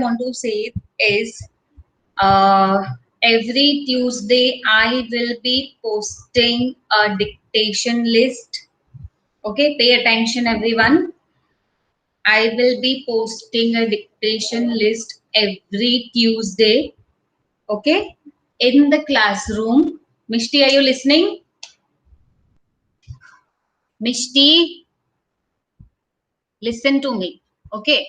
want to say is uh, every Tuesday I will be posting a dictation list. Okay, pay attention, everyone. I will be posting a dictation list every Tuesday. Okay, in the classroom. Mishti, are you listening? Mishti, listen to me. Okay.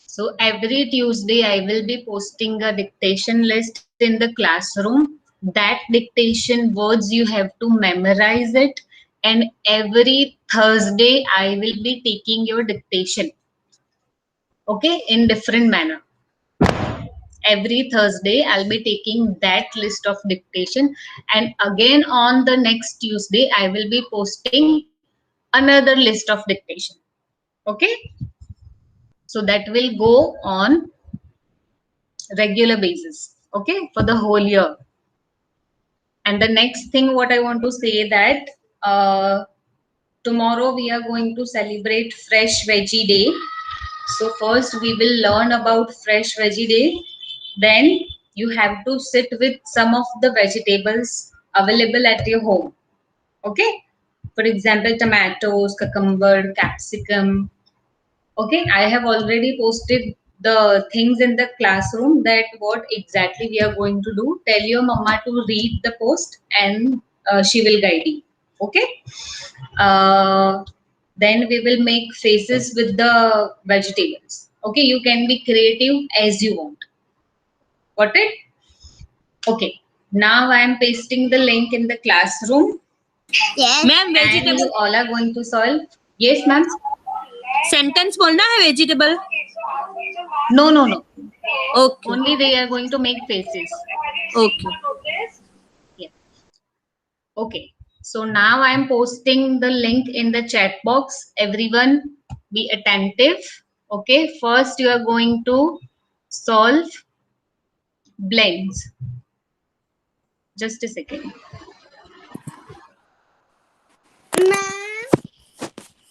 So every Tuesday I will be posting a dictation list in the classroom. That dictation words you have to memorize it, and every Thursday I will be taking your dictation. Okay, in different manner. Every Thursday I'll be taking that list of dictation, and again on the next Tuesday I will be posting another list of dictation. Okay, so that will go on regular basis, okay, for the whole year. And the next thing what I want to say that uh, tomorrow we are going to celebrate Fresh Veggie Day. So first we will learn about Fresh Veggie Day. Then you have to sit with some of the vegetables available at your home. Okay, for example, tomatoes, cucumber, capsicum. Okay, I have already posted the things in the classroom that what exactly we are going to do. Tell your mama to read the post, and she will guide you. Okay, uh, then we will make faces with the vegetables. Okay, you can be creative as you want. Got it? Okay, now I am pasting the link in the classroom. Yes. Ma'am, And vegetable you all are going to solve. Yes, ma'am. sentence बोलना है vegetable. No, no, no. Okay. Only they are going to make faces. Okay. Yeah. Okay. So now I am posting the link in the chat box. Everyone be attentive. Okay. First you are going to solve blends. Just a second.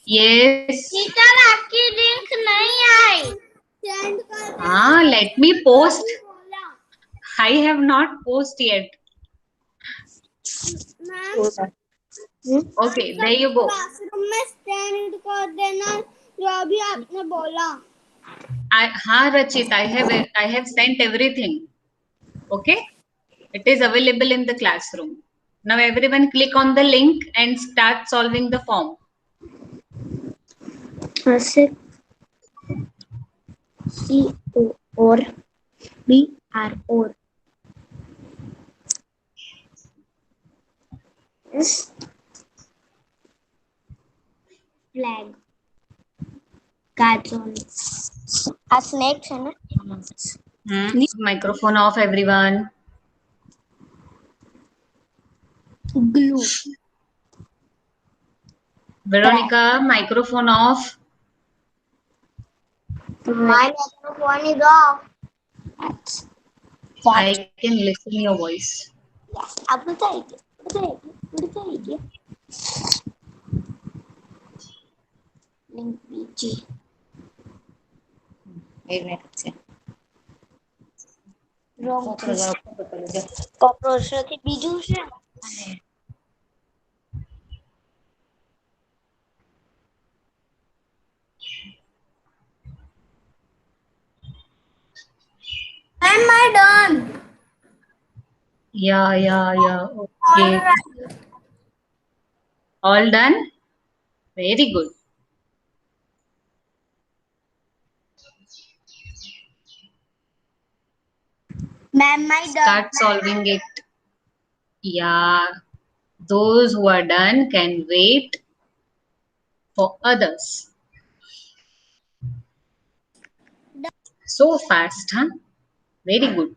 Yes. Teacher आपकी link नहीं आई. Let me post. I have not post yet. Okay, there you go. Classroom में stand कर देना जो अभी आपने बोला. हाँ Rachit, I have sent everything. Okay, it is available in the classroom. Now everyone click on the link and start solving the form. CORBR is flag. Cartoons. A snakes है ना? Microphone off, everyone. Glue. Veronica, microphone off. My microphone is off. I can listen your voice. Yes. अब बताइए. Link PG. Wrong. Cockroach થી બીજું છે. Am I done? Yeah. Okay. All done? Very good. Ma'am, I done. Start solving it. Yeah. Those who are done can wait for others. So fast, huh? Very good.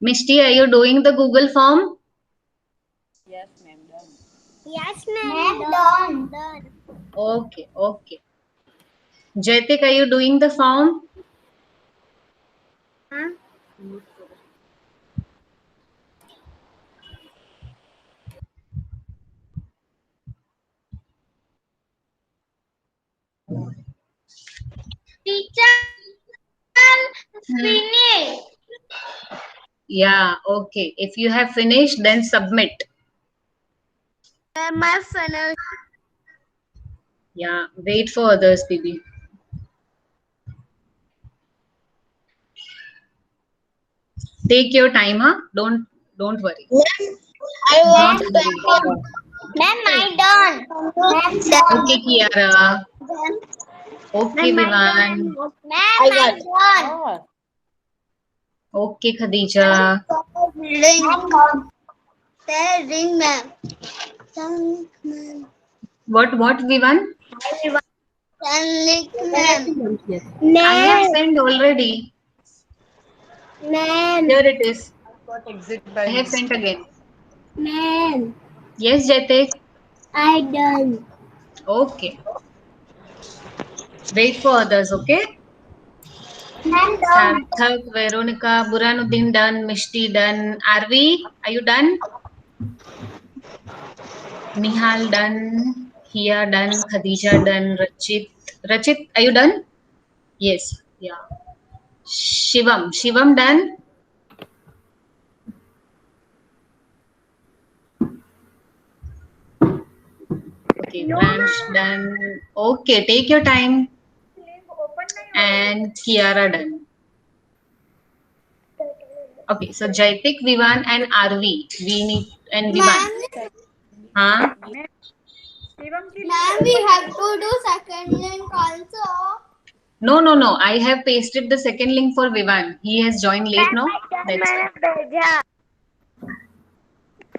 Mishti, are you doing the Google form? Yes, ma'am. Done. Yes, ma'am. Done. Okay. Jaitik, are you doing the form? Huh? Teacher, Hmm. finish. Yeah, okay. If you have finished, then submit. Am I finished? Yeah, wait for others, baby. Take your time, huh? Don't worry. I Do not want hurry. done. Ma'am, I done. Ma'am, done. Okay, Kiara. Okay, Ma'am, I Vivan. done. Ma'am, I done. Oh, Okay, Khadija. Ring. Ring, ma'am. Ring, ma'am. What, Vivan? Ring, ma'am. I have Ma'am. sent already. Ma'am. Here it is. got exit I by have sent mistake. again. Ma'am. Yes, Jaitek. I done. Okay. Wait for others, okay? Ma'am, done. Sarthak, Veronica, Buranuddin done, Mishti done. Arvi, are you done? Nihal done. Hia done. Khadija done. Rachit. Rachit, are you done? Yes. Yeah. Shivam. Shivam done? Okay. No, Vansh done. Okay. Take your time. And Kiara done. Okay. So Jaitik, Vivan, and Arvi. We need and Vivan. ma'am. Huh? Ma'am, we have to do second link also. No, no, no. I have pasted the second link for Vivan. He has joined late, no? That's why.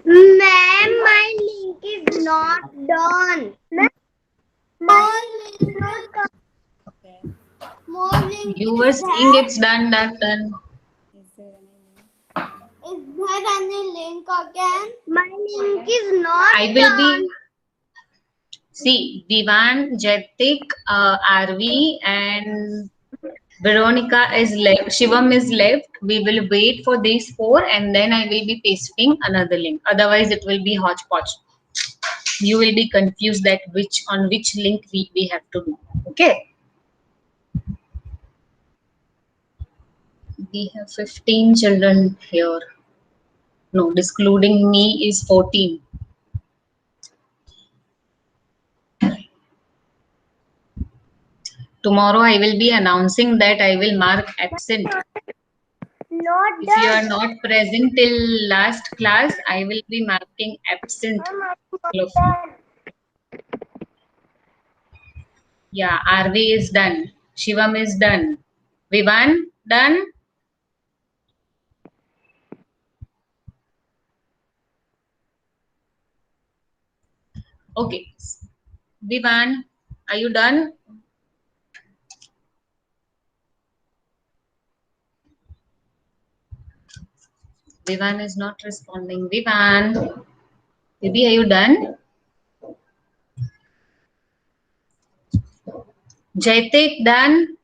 Ma'am, my link is not done. More link will come. More link You is were saying there. it's done, done, done. Is there any link again? My link is not I will done. be. See, Vivan, Jaitik, Arvi, and Veronica is left. Shivam is left. We will wait for these four, and then I will be pasting another link. Otherwise, it will be hodgepodge. You will be confused that which link we have to do. Okay. We have 15 children here. No, excluding me is 14. Tomorrow I will be announcing that I will mark absent. Not If you are done. not present till last class, I will be marking absent. All of you. Yeah, RV is done. Shivam is done. Vivan, done? Okay. Vivan, are you done? Vivan is not responding. Vivan, baby, are you done? Jaitik, done?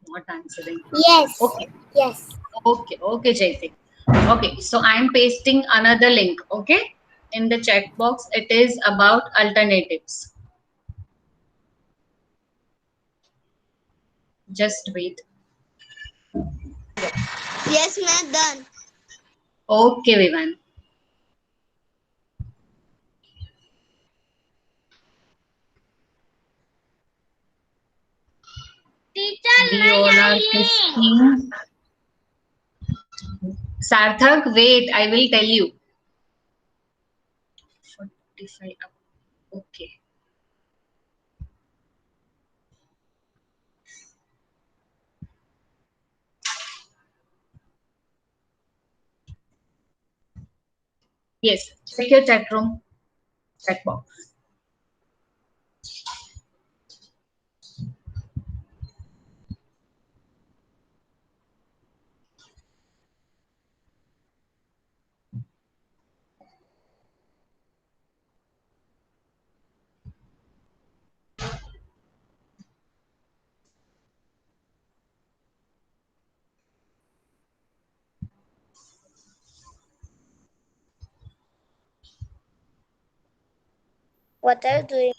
Not answering. Yes. Okay. Yes. Okay, Jaitik. Okay, so I'm pasting another link, okay? In the chat box, it is about alternatives. Just wait. Yes, ma'am, done. Okay, Vivan. Teacher, We why all are are you? pasting. Sarthak, wait, I will tell you. 45 up. Okay. Yes, check your chat room, chat box. What are you doing?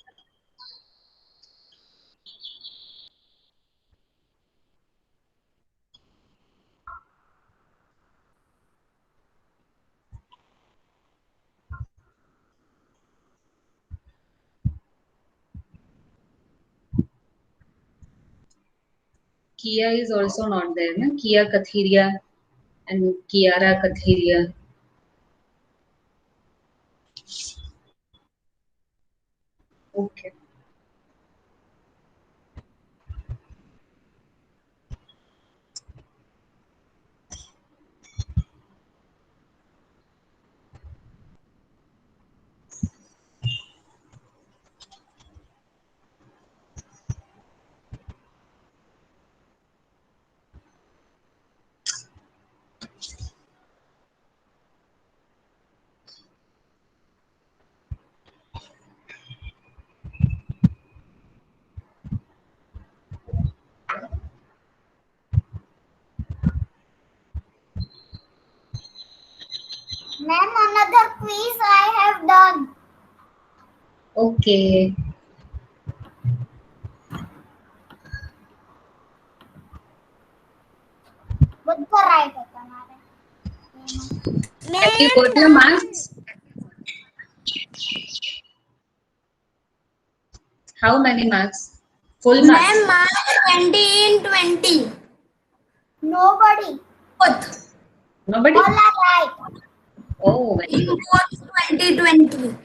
Kia is also not there, na? Kia Kathiria and Kiara Kathiria. Okay. Ma'am, another quiz I have done. Okay. Have Have you got your marks? How many marks? Full marks. Ma'am, mark 20 in 20. Nobody. Both. Nobody? All are right. Oh, very In good. both 2020.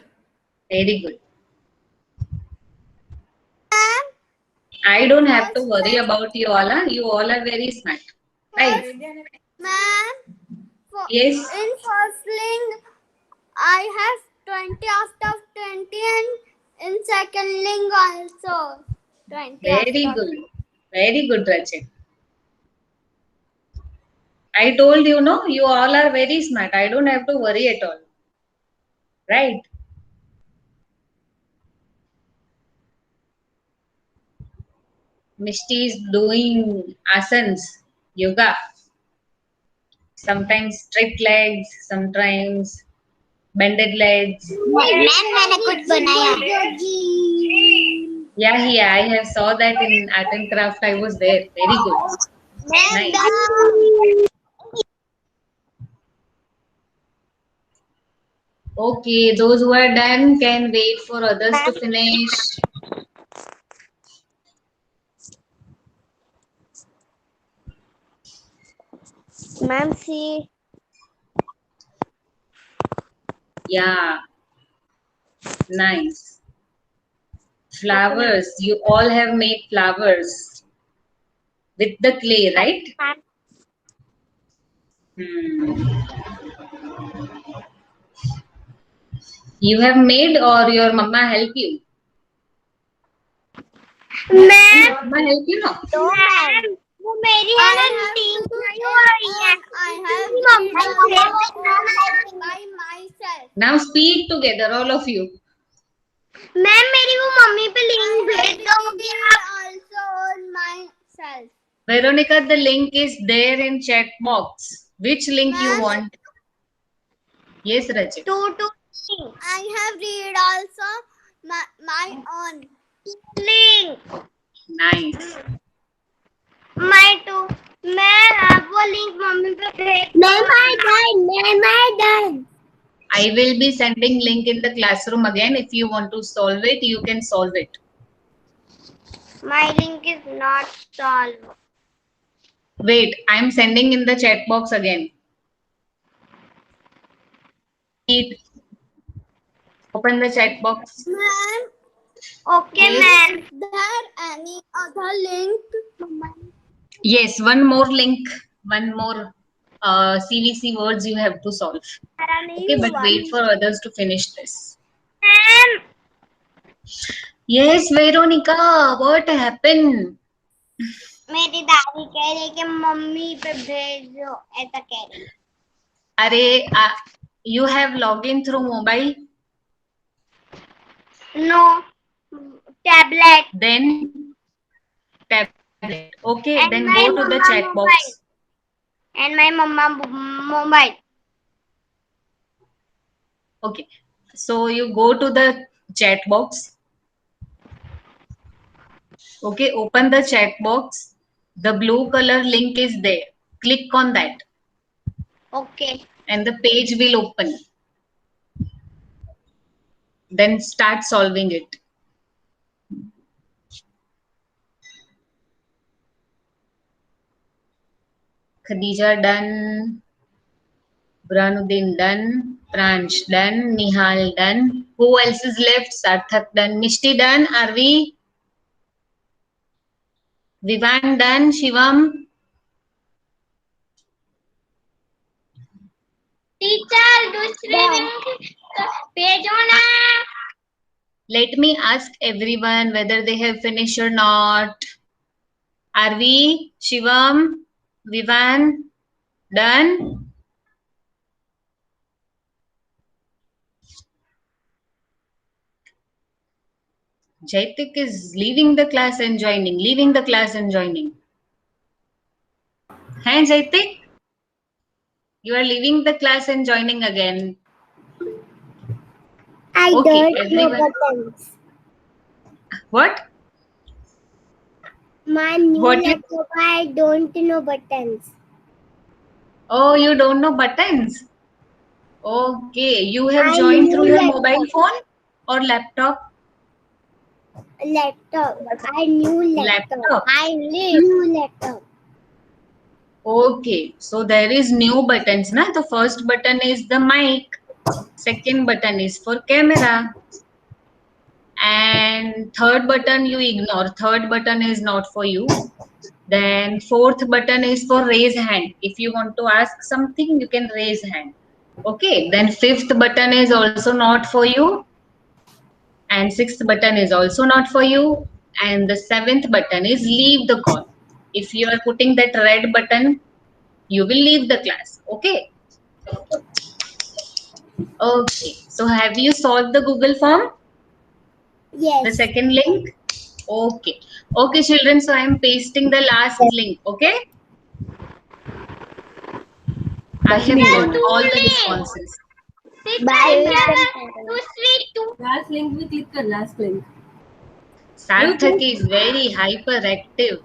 Very good. I don't have to worry about you all. Huh? You all are very smart. Right? Ma'am, Yes. in first link, I have 20 out of 20 and in second link also 20 Very out of good. Very good, Rachit. I told you, no, you all are very smart. I don't have to worry at all. Right? Mishti is doing asanas, yoga. Sometimes straight legs, sometimes bended legs. Ma'am मैंने कुछ बनाया Yeah, I have saw that in art and craft. I was there. Very good. Nice. Okay, those who are done can wait for others to finish. Ma'am see Yeah, nice. Flowers. You all have made flowers with the clay, right? You have made or your mama help you? Ma'am Mama help you, no? तो ma'am वो मेरी है ना team हो रही है by myself Now speak together, all of you. Ma'am मेरी वो मम्मी पे लिंक भेज दोगे also on myself Veronica, the link is there in chat box. Which link you want? Yes, Rajit. two I have read also my own link Nice. my two मैं वो link mummy पे भेज ma'am I done I will be sending link in the classroom again. If you want to solve it, you can solve it. my link is not solved. Wait, I am sending in the chat box again. Open the chat box. Ma'am, okay, Yes. ma'am. Is there any other link? Yes, one more link, one more CVC words you have to solve. Okay, but wait for others to finish this. Ma'am, Yes, Veronica, what happened? मेरी दादी कह रही है कि mummy पे भेजो ऐसा कह रही है Are you have login through mobile? No, tablet. Then tablet. Okay, And then my go to the mama chat mobile. box. And my mama mobile. Okay, so you go to the chat box. Okay, open the chat box. The blue color link is there. Click on that Okay. and the page will open. Then start solving it. Khadija done. Branuddin done. Pransh done. Nihal done. Who else is left? Sarthak done. Mishti done. Are we? Vivan done. Shivam. Teacher, दूसरी link भेजो ना. Let me ask everyone whether they have finished or not. Are we? Shivam? Vivan? Done? Jaitik is leaving the class and joining. Leaving the class and joining. Hey, Jaitik? You are leaving the class and joining again. I Okay, don't know everyone. buttons. What? My new What you- laptop, I don't know buttons. Oh, you don't know buttons? Okay, you have I joined knew through your laptop. mobile phone or laptop? Laptop. I knew laptop. Laptop. I knew laptop. Okay, so there is new buttons, na? The first button is the mic. Second button is for camera. And third button you ignore. Third button is not for you. Then fourth button is for raise hand. If you want to ask something, you can raise hand. Okay, then fifth button is also not for you. And sixth button is also not for you. And the seventh button is leave the call. If you are putting that red button, you will leave the class. Okay. Okay. So have you solved the Google form? The Yes. second link? Okay. Okay, children. So I am pasting the last link. Okay. I have got all the responses. Last link में click कर last link. Sarthak is very hyperactive.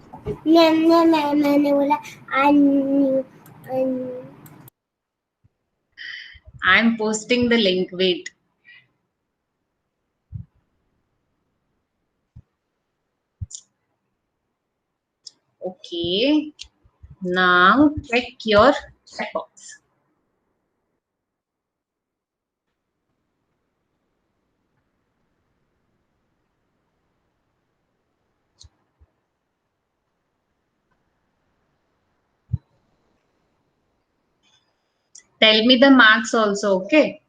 मैंने बोला I knew. I am posting the link. Wait. Okay. Now check your chat box. Tell me the marks also. Okay.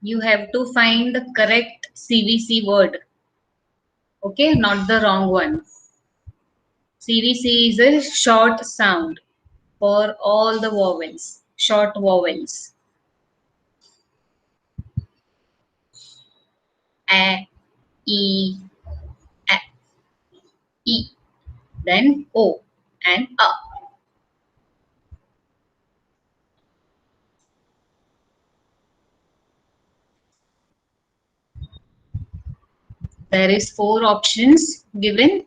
You have to find the correct CVC word. Okay, not the wrong one. CVC is a short sound for all the vowels, short vowels. A, E, A, E, then O and A. There is 4 options given.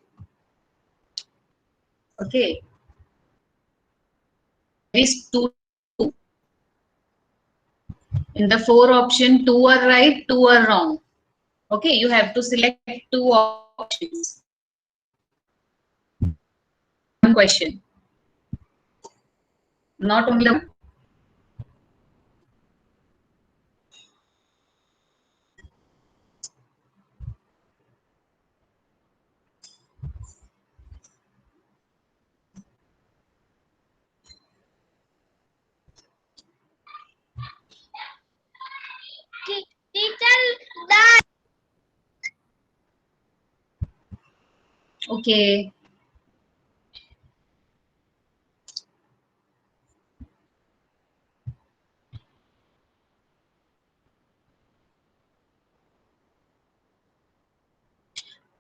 Okay. There is 2. In the 4 option, 2 are right, 2 are wrong. Okay, you have to select 2 options. One question. Not only the Okay.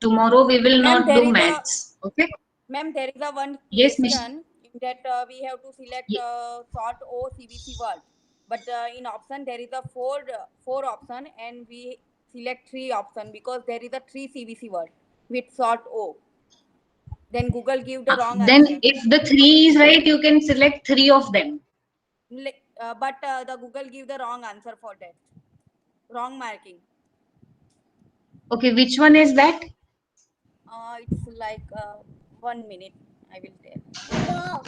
Tomorrow we will Ma'am, not there do is a maths. Okay. ma'am, there is a one Yes, Miss. question in that we have to select Ye- sort O CBC word, but in option there is a four option and we select three option because there is a three CBC word with sort O. Then Google give the wrong Then answer. if the 3 is right, you can select 3 of them. But the Google give the wrong answer for that. Wrong marking. Okay, which one is that? It's like 1 minute. I will tell.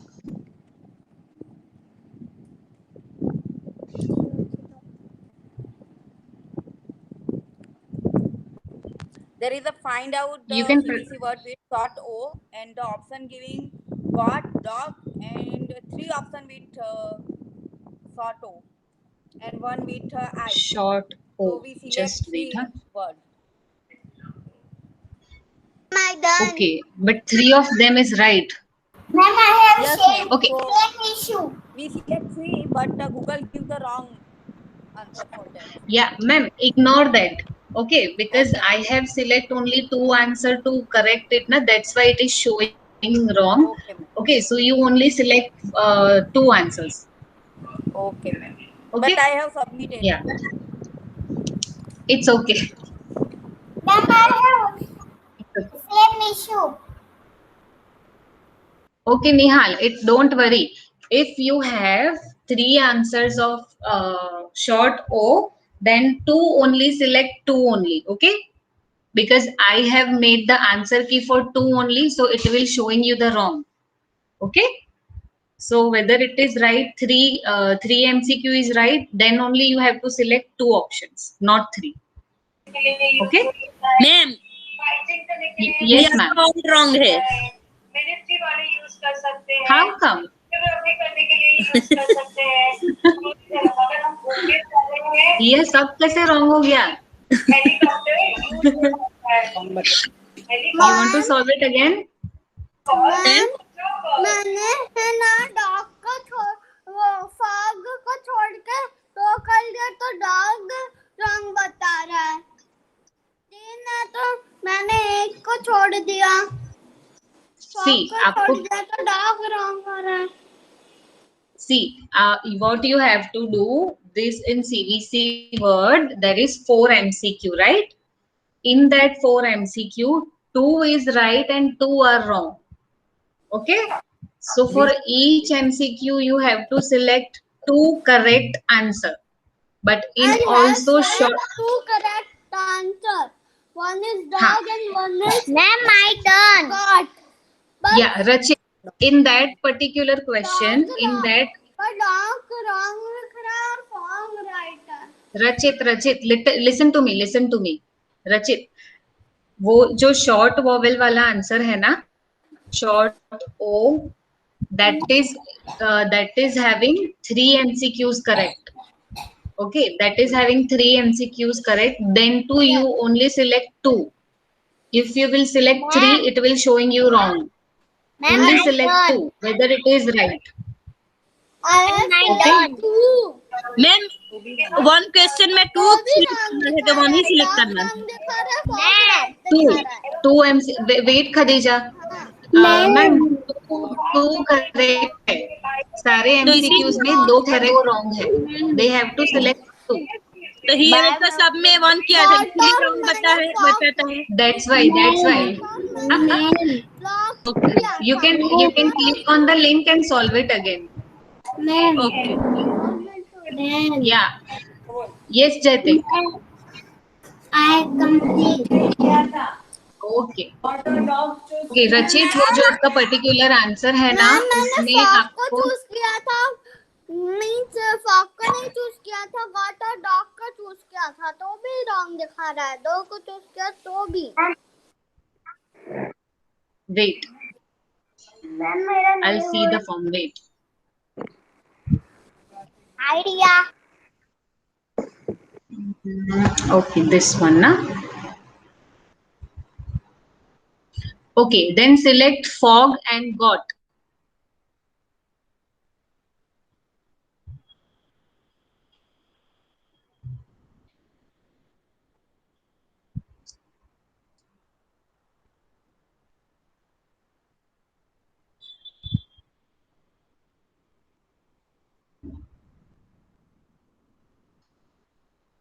There is a find out You the can. CBC word with sort O and the option giving got, dog, and three option with sort O and one with I. Short So O. we select Just wait, huh? three words. I done. Okay, but 3 of them is right. Ma'am, I have Yes, same, ma'am. Okay. So same issue. we select three, but Google give the wrong answer for that. Yeah, ma'am, ignore that. Okay, because Okay, I ma'am. have select only 2 answer to correct it, na. That's why it is showing wrong. Okay, ma'am. Okay, so you only select 2 answers. Okay, ma'am. But Okay? I have submitted. Yeah, it's okay. Ma'am, I have same issue. Okay, Nihal, it don't worry. If you have 3 answers of short O, then 2 only select 2 only. Okay? Because I have made the answer key for 2 only, so it will showing you the wrong. Okay? So whether it is right, 3 MCQ is right, then only you have to select 2 options, not 3. Okay? Ma'am Yes, यहाँ ma'am. बहुत wrong है ministry वाले use कर सकते हैं How come? Photography करने के लिए यूज कर सकते हैं अगर हम घूमने जा रहे हैं ये सब कैसे wrong हो गया? हेलीकॉप्टर यूज हो सकता है You want to solve it again? Ma'am, मैंने है ना डॉग को वो फॉग को छोड़ के तो कर दिया तो डॉग रंग बता रहा है। 3 है तो मैंने एक को छोड़ दिया। See, फॉग को आपको छोड़ दिया तो डॉग रंग हो रहा है। See, what you have to do this in CVC word, there is 4 MCQ, right? In that 4 MCQ, 2 is right and 2 are wrong. Okay? So for each MCQ, you have to select 2 correct answer. But in I also have short, 2 correct answer. One is dog हाँ. and one is my turn. Cat. But Yeah, Rachit, in that particular question, dog in wrong. that But dog wrong लिख रहा है और fog right है। Rachit, listen to me. Rachit, वो जो short vowel वाला answer है ना, short O, that is having 3 MCQs correct. Okay, that is having 3 MCQs correct. Then too, you only select 2. If you will select 3, it will showing you wrong. Only select 2, whether it is right. I have Okay. 2. Ma'am one question में to है तो one ही select करना है दिखा रहा है fog right Two, दिखा रहा है। MC. Wait, Khadija. Ma'am 2 correct है. सारे तो MCQs में 2 correct wrong है. They have to select 2. तो हियर का सब में वन किया था इसलिए रॉन्ग बताता है That's why. You can click on the link and solve it again. Okay Yeah. Yes, Jaitik. I complete. Okay. Okay, Rachit, वो जो आपका particular answer है ना, मैंने उसमें फॉग को आपको चूज किया था। मीन्स फॉग को नहीं चूज किया था, गॉट और डॉग को चूज किया था तो भी रॉन्ग दिखा रहा है। 2 को चूज किया तो भी। wait. I'll see the form. Wait. Idea. Okay, this one, na. Okay, then select fog and got.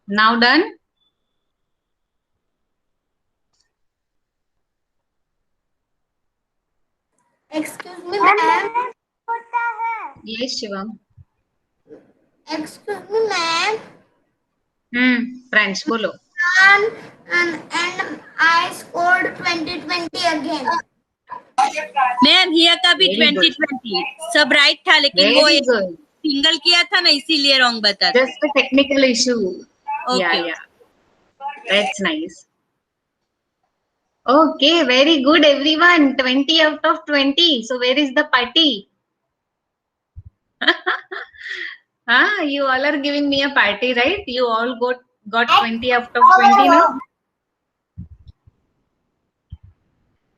Now done? Excuse me, ma'am. होता है. Yes, Shivam. Excuse me, ma'am. French, bolo. And I scored 2020 again. Ma'am हिया का भी Very good. 2020 सब right था, लेकिन वो Very एक good. Single किया था ना, इसीलिए रॉन्ग बता. Just a technical issue. Okay. Yeah. That's nice. Okay, very good, everyone. 20 out of 20. So where is the party? You all are giving me a party, right? You all got 20 out of 20 now.